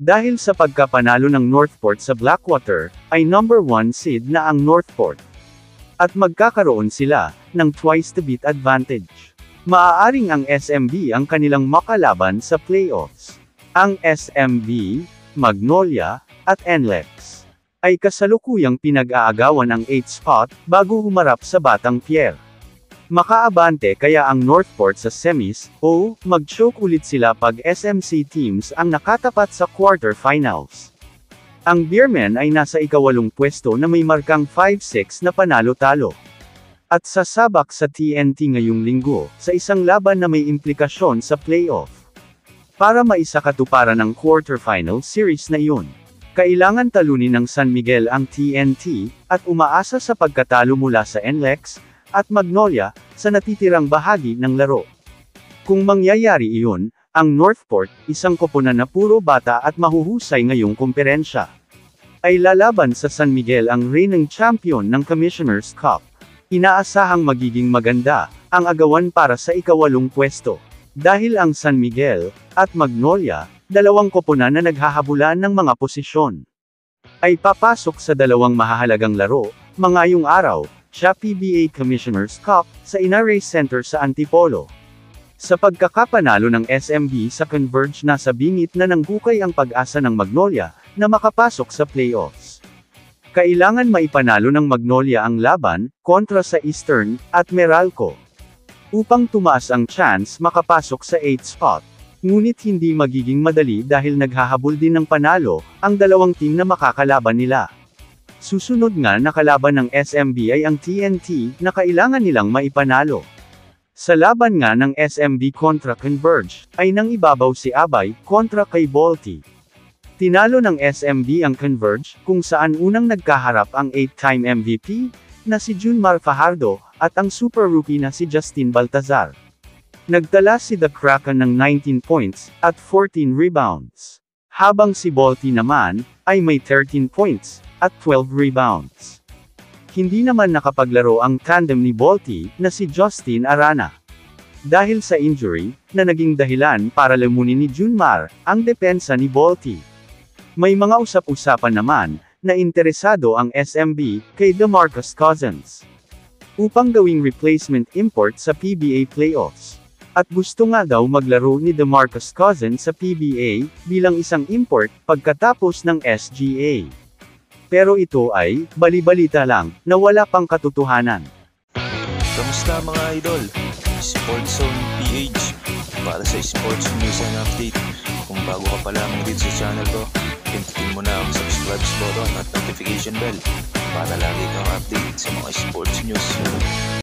Dahil sa pagkapanalo ng Northport sa Blackwater, ay number 1 seed na ang Northport. At magkakaroon sila ng twice the beat advantage. Maaaring ang SMB ang kanilang makalaban sa playoffs. Ang SMB, Magnolia, at NLEX ay kasalukuyang pinag-aagawan ang 8th spot bago humarap sa Batang Pier. Makaabante kaya ang Northport sa semis, o mag-choke ulit sila pag SMC teams ang nakatapat sa quarterfinals. Ang Beermen ay nasa ika-8 pwesto na may markang 5-6 na panalo-talo. At sasabak sa TNT ngayong linggo, sa isang laban na may implikasyon sa playoff. Para maisakatuparan ang quarterfinal series na iyon, kailangan talunin ng San Miguel ang TNT, at umaasa sa pagkatalo mula sa NLEX, at Magnolia, sa natitirang bahagi ng laro. Kung mangyayari iyon, ang Northport, isang koponan na puro bata at mahuhusay ngayong komperensya, ay lalaban sa San Miguel ang reigning champion ng Commissioner's Cup. Inaasahang magiging maganda ang agawan para sa ika-8 pwesto. Dahil ang San Miguel at Magnolia, dalawang koponan na naghahabulan ng mga posisyon, ay papasok sa dalawang mahahalagang laro, ngayong araw, sa PBA Commissioner's Cup, sa Inaray Center sa Antipolo. Sa pagkakapanalo ng SMB sa Converge, nasa bingit na ng hukay ang pag-asa ng Magnolia, na makapasok sa playoffs. Kailangan maipanalo ng Magnolia ang laban, kontra sa Eastern, at Meralco, upang tumaas ang chance makapasok sa 8th spot. Ngunit hindi magiging madali dahil naghahabol din ng panalo, ang dalawang team na makakalaban nila. Susunod nga na kalaban ng SMB ay ang TNT, na kailangan nilang maipanalo. Sa laban nga ng SMB kontra Converge, ay nang ibabaw si Abay, kontra kay Balti. Tinalo ng SMB ang Converge, kung saan unang nagkaharap ang 8-time MVP, na si Junmar Fajardo, at ang super rookie na si Justin Baltazar. Nagtala si The Kraken ng 19 points, at 14 rebounds. Habang si Balti naman, ay may 13 points, at 12 rebounds. Hindi naman nakapaglaro ang tandem ni Balti, na si Justin Arana. Dahil sa injury, na naging dahilan para lamunin ni Junmar, ang depensa ni Balti. May mga usap-usapan naman, na interesado ang SMB, kay DeMarcus Cousins, upang gawing replacement import sa PBA playoffs. At gusto nga daw maglaro ni DeMarcus Cousins sa PBA, bilang isang import, pagkatapos ng SGA. Pero ito ay, bali-balita lang, na wala pang katotohanan. Kamusta mga idol? Sports Zone PH, para sa sports news and update. Kung bago ka pa lamang dito sa channel ko, pindutin mo na ang subscribe button at notification bell, para lagi kang update sa mga sports news.